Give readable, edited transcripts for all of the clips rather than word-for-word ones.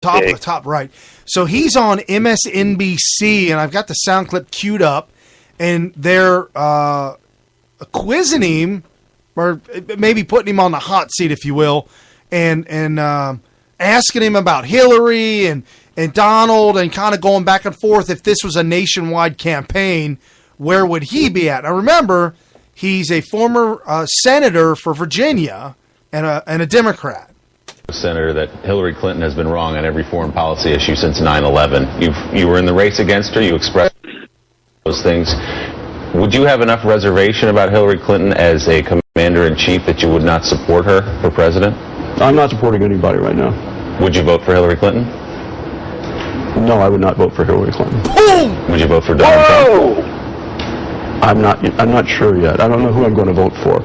top right. So he's on MSNBC, and I've got the sound clip queued up, and they're quizzing him, or maybe putting him on the hot seat, if you will, and asking him about Hillary and Donald, and kind of going back and forth. If this was a nationwide campaign, where would he be at? Now, remember, he's a former senator for Virginia and a Democrat. Senator, that Hillary Clinton has been wrong on every foreign policy issue since 9/11. You were in the race against her. You expressed those things. Would you have enough reservation about Hillary Clinton as a commander-in-chief that you would not support her for president? I'm not supporting anybody right now. Would you vote for Hillary Clinton? No, I would not vote for Hillary Clinton. Boom! Would you vote for Donald Trump? I'm not sure yet. I don't know who I'm going to vote for.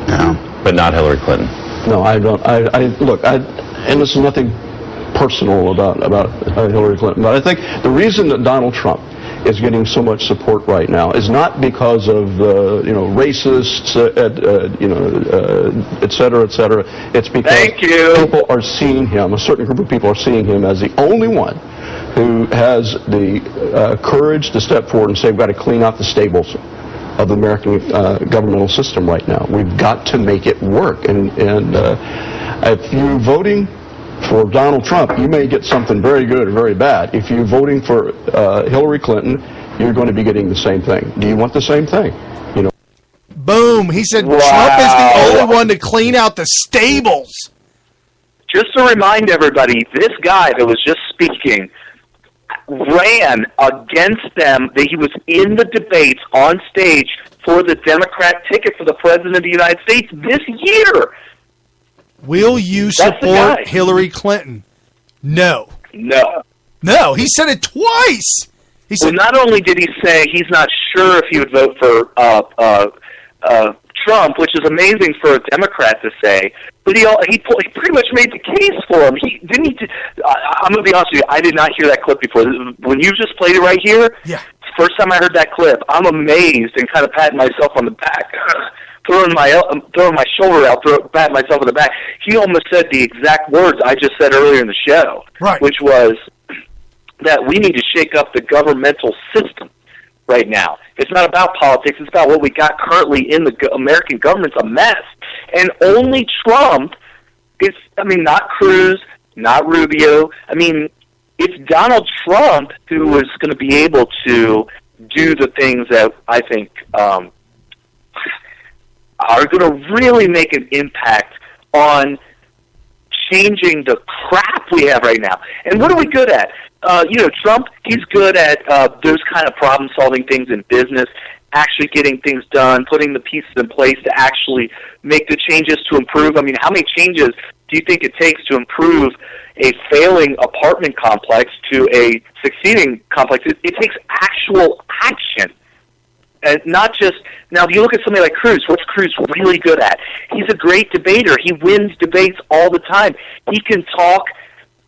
No. But not Hillary Clinton. No, I don't. And this is nothing personal about Hillary Clinton, but I think the reason that Donald Trump is getting so much support right now is not because of racists, et cetera, et cetera. It's because people are seeing him. A certain group of people are seeing him as the only one who has the courage to step forward and say, we've got to clean out the stables of the American governmental system right now. We've got to make it work. And if you're voting for Donald Trump, you may get something very good or very bad. If you're voting for Hillary Clinton, you're going to be getting the same thing. Do you want the same thing? Boom. He said Trump is the only one to clean out the stables. Just to remind everybody, this guy that was just speaking ran against them. That he was in the debates on stage for the Democrat ticket for the President of the United States this year. Will you support Hillary Clinton? No. No, he said it twice. He said, well, not only did he say he's not sure if he would vote for Trump, which is amazing for a Democrat to say, but he pretty much made the case for him. I'm going to be honest with you, I did not hear that clip before. When you just played it right here, first time I heard that clip, I'm amazed and kind of patting myself on the back, throwing my shoulder out, patting myself on the back. He almost said the exact words I just said earlier in the show, which was that we need to shake up the governmental system right now. It's not about politics. It's about what we got currently in the American government's a mess. And only Trump not Cruz, not Rubio. It's Donald Trump who is going to be able to do the things that I think are going to really make an impact on changing the crap we have right now. And what are we good at? Trump, he's good at those kind of problem-solving things in business, actually getting things done, putting the pieces in place to actually make the changes to improve. How many changes do you think it takes to improve a failing apartment complex to a succeeding complex? It takes actual action. And not just, now if you look at somebody like Cruz, what's Cruz really good at? He's a great debater. He wins debates all the time. He can talk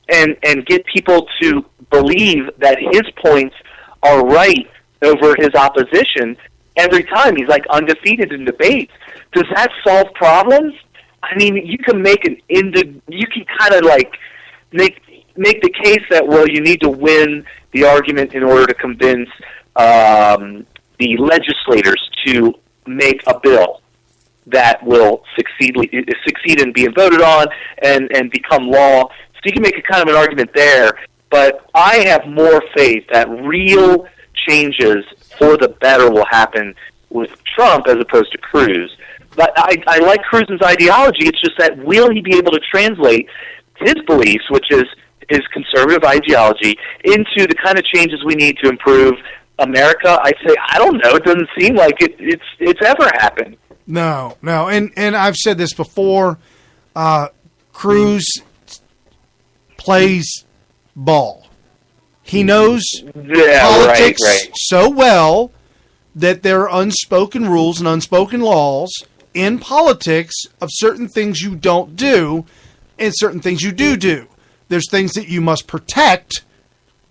and get people to believe that his points are right over his opposition every time. He's like undefeated in debates. Does that solve problems? You can make you can kind of like make the case that, well, you need to win the argument in order to convince the legislators to make a bill that will succeed in being voted on and become law. So you can make a kind of an argument there, but I have more faith that real changes for the better will happen with Trump as opposed to Cruz. But I like Cruz's ideology. It's just that will he be able to translate his beliefs, which is his conservative ideology, into the kind of changes we need to improve America? I'd say, I don't know. It doesn't seem like it's ever happened. No. And I've said this before. Cruz plays ball. He knows politics so well that there are unspoken rules and unspoken laws in politics of certain things you don't do and certain things you do. There's things that you must protect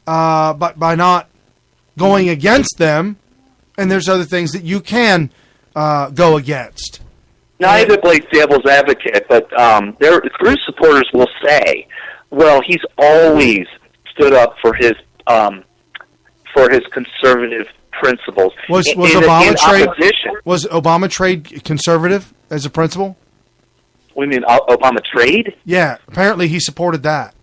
but by not going against them, and there's other things that you can go against. Now, I even play devil's advocate, but Cruz supporters will say, Well, he's always stood up for his conservative principles. Was Obama trade conservative as a principle? We mean Obama trade? Yeah, apparently he supported that.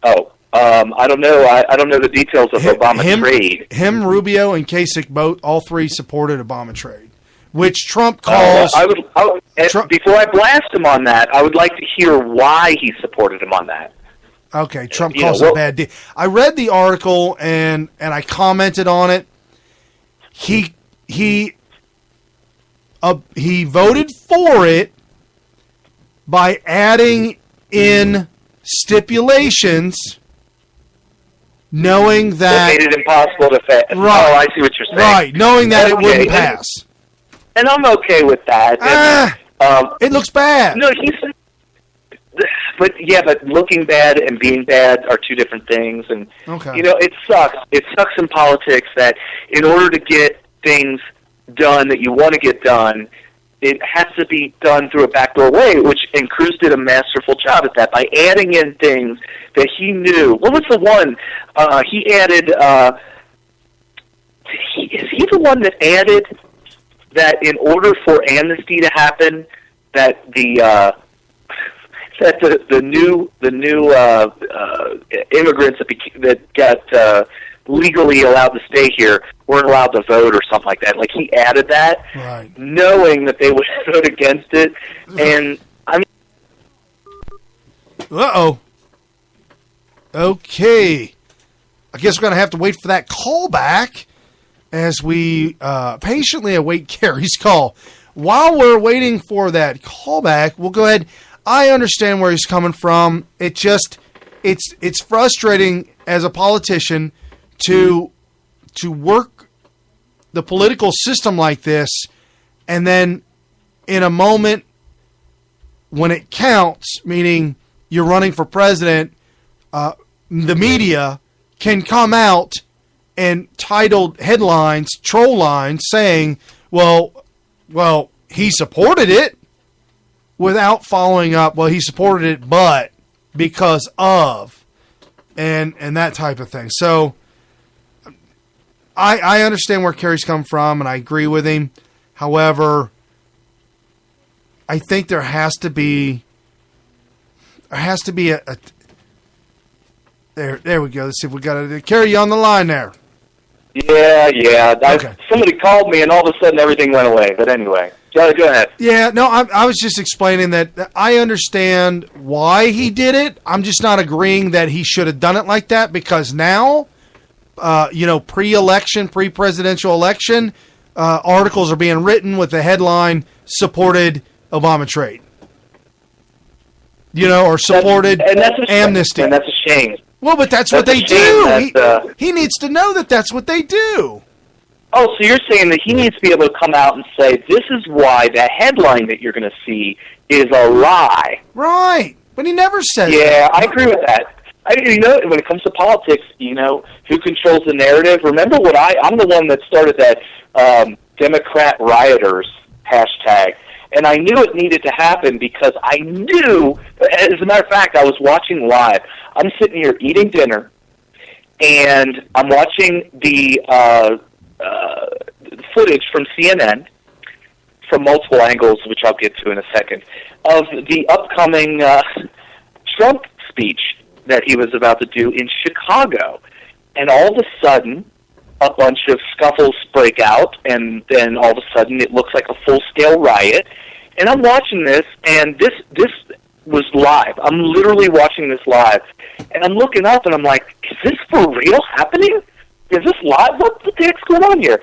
Oh, I don't know. I don't know the details of Obama trade. Him, Rubio, and Kasich all three supported Obama trade, which Trump calls. Before I blast him on that, I would like to hear why he supported him on that. Okay, Trump calls it a bad deal. I read the article and I commented on it. He voted for it by adding in stipulations, knowing that it made it impossible to pass. Right, oh, I see what you're saying. Right, knowing that it wouldn't pass. And I'm okay with that. It looks bad. No, but looking bad and being bad are two different things. And it sucks. It sucks in politics that in order to get things done that you want to get done, it has to be done through a backdoor way, and Cruz did a masterful job at that by adding in things that he knew. What was the one he added? Is he the one that added that in order for amnesty to happen, that the new immigrants that got legally allowed to stay here weren't allowed to vote or something like that. Like he added that, right, knowing that they would vote against it. And I mean, okay. I guess we're going to have to wait for that call back as we patiently await Carrie's call. While we're waiting for that call back, we'll go ahead. I understand where he's coming from. It's frustrating as a politician to work the political system like this, and then in a moment when it counts, meaning you're running for president, the media can come out and titled headlines, troll lines, saying, well, he supported it, without following up, well, he supported it, but because of, and that type of thing. So I understand where Kerry's come from, and I agree with him. However, I think there has to be a there we go. Let's see if we got Kerry, you on the line there. Yeah. Okay. Somebody called me, and all of a sudden everything went away. But anyway, go ahead. Yeah, no, I was just explaining that I understand why he did it. I'm just not agreeing that he should have done it like that, because now, pre-presidential election, articles are being written with the headline, supported Obama trade. Or supported amnesty. And that's a shame. Well, but that's what they do. He needs to know that that's what they do. Oh, so you're saying that he needs to be able to come out and say, this is why that headline that you're going to see is a lie. Right. But he never says that. Yeah, I agree with that. When it comes to politics, who controls the narrative? Remember I'm the one that started that Democrat Rioters hashtag. And I knew it needed to happen because I knew, as a matter of fact, I was watching live. I'm sitting here eating dinner, and I'm watching the footage from CNN from multiple angles, which I'll get to in a second, of the upcoming Trump speech that he was about to do in Chicago. And all of a sudden, a bunch of scuffles break out, and then all of a sudden it looks like a full-scale riot. And I'm watching this, and this was live. I'm literally watching this live. And I'm looking up, and I'm like, is this for real happening? Is this live? What the heck's going on here?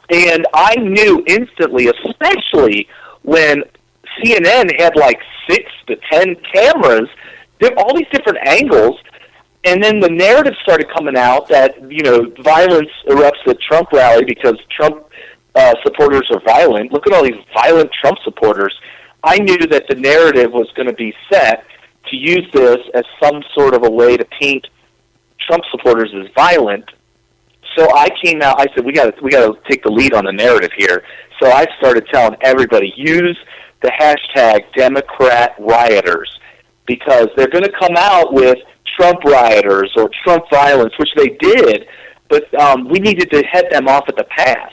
And I knew instantly, especially when CNN had like 6 to 10 cameras, all these different angles, and then the narrative started coming out that, violence erupts at Trump rally because Trump supporters are violent. Look at all these violent Trump supporters. I knew that the narrative was going to be set to use this as some sort of a way to paint Trump supporters as violent. So I came out. I said, we got to take the lead on the narrative here. So I started telling everybody, use the hashtag Democrat Rioters. because they're going to come out with Trump rioters or Trump violence, which they did, but we needed to head them off at the pass.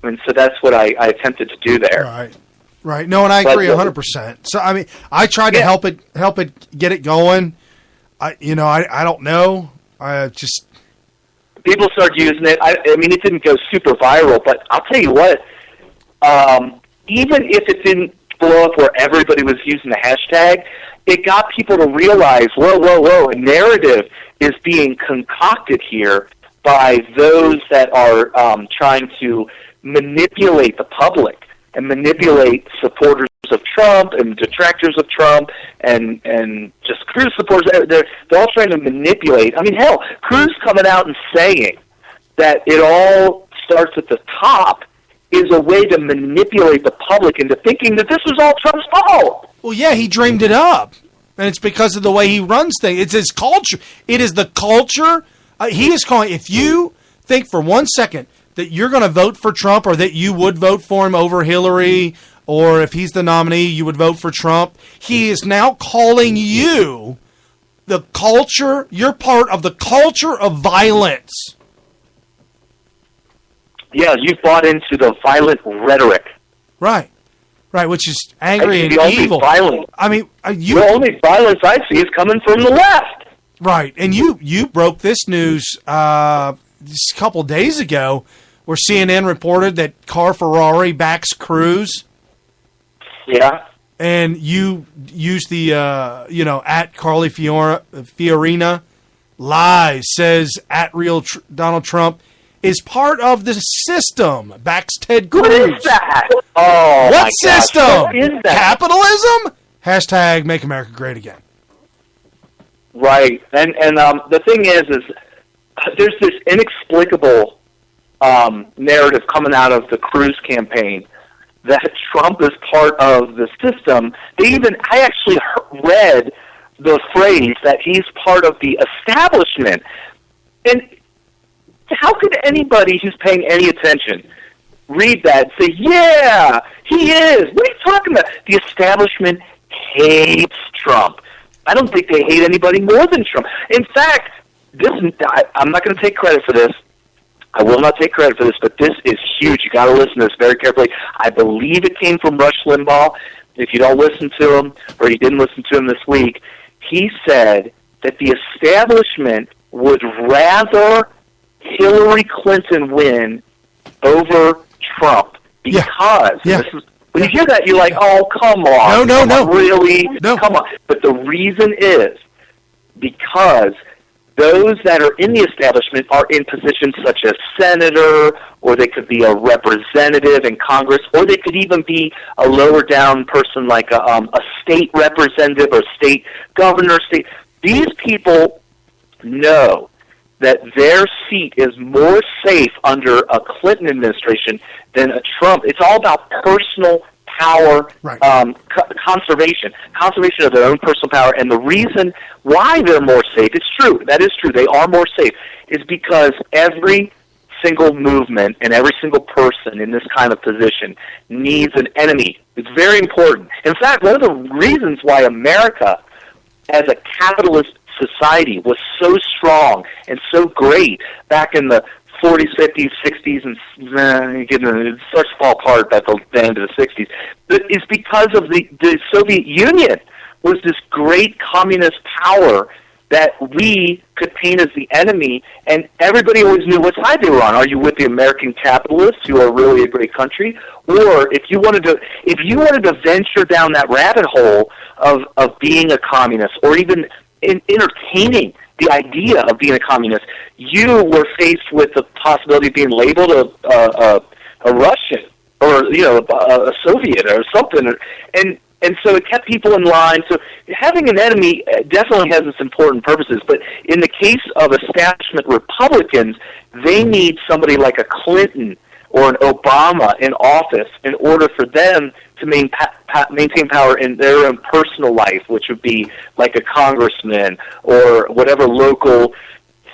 And so that's what I attempted to do there. Right. No, and I agree 100%. So I mean, I tried to help it get it going. I don't know. I just people started using it. I mean, it didn't go super viral, but I'll tell you what. Even if it didn't blow up where everybody was using the hashtag, it got people to realize, whoa, a narrative is being concocted here by those that are trying to manipulate the public and manipulate supporters of Trump and detractors of Trump and just Cruz supporters. They're all trying to manipulate. I mean, hell, Cruz coming out and saying that it all starts at the top is a way to manipulate the public into thinking that this was all Trump's fault. Well, yeah, he dreamed it up. And it's because of the way he runs things. It's his culture. It is the culture. He is calling, if you think for 1 second that you're going to vote for Trump or that you would vote for him over Hillary, or if he's the nominee, you would vote for Trump, he is now calling you the culture. You're part of the culture of violence. Yeah, you've bought into the violent rhetoric. Right, which is angry and evil. I mean, the only violence I see is coming from the left. Right, and you broke this news just a couple days ago, where CNN reported that Car Ferrari backs Cruz. Yeah. And you used the, at Carly Fiorina, lies, says at real Donald Trump is part of the system, backs Ted Cruz. What is that? Oh, what system? What is that? Capitalism? Hashtag Make America Great Again. Right. And the thing is there's this inexplicable narrative coming out of the Cruz campaign that Trump is part of the system. I actually read the phrase that he's part of the establishment. And how could anybody who's paying any attention read that and say, yeah, he is? What are you talking about? The establishment hates Trump. I don't think they hate anybody more than Trump. In fact, I'm not going to take credit for this. I will not take credit for this, but this is huge. You got to listen to this very carefully. I believe it came from Rush Limbaugh. If you don't listen to him, or you didn't listen to him this week, he said that the establishment would rather Hillary Clinton win over Trump because when you hear that, you're like, oh, come on. No. Really? No. Come on. But the reason is because those that are in the establishment are in positions such as senator, or they could be a representative in Congress, or they could even be a lower down person like a state representative or state governor. These people know that their seat is more safe under a Clinton administration than a Trump. It's all about personal power, conservation of their own personal power. And the reason why they're more safe, it's true, that is true, they are more safe, is because every single movement and every single person in this kind of position needs an enemy. It's very important. In fact, one of the reasons why America, as a capitalist society, was so strong and so great back in the 40s, 50s, 60s, and it starts to fall apart at the end of the 60s, is because of the Soviet Union was this great communist power that we could paint as the enemy, and everybody always knew what side they were on. Are you with the American capitalists, who are really a great country, or if you wanted to venture down that rabbit hole of being a communist, or even entertaining the idea of being a communist, you were faced with the possibility of being labeled a Russian or a Soviet or something, and so it kept people in line. So having an enemy definitely has its important purposes, but in the case of establishment Republicans, they need somebody like a Clinton or an Obama in office in order for them to maintain power in their own personal life, which would be like a congressman or whatever local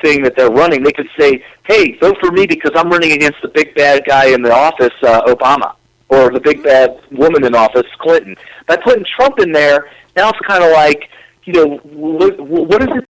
thing that they're running. They could say, hey, vote for me because I'm running against the big bad guy in the office, Obama, or the big bad woman in office, Clinton. By putting Trump in there, now it's kind of like, what is it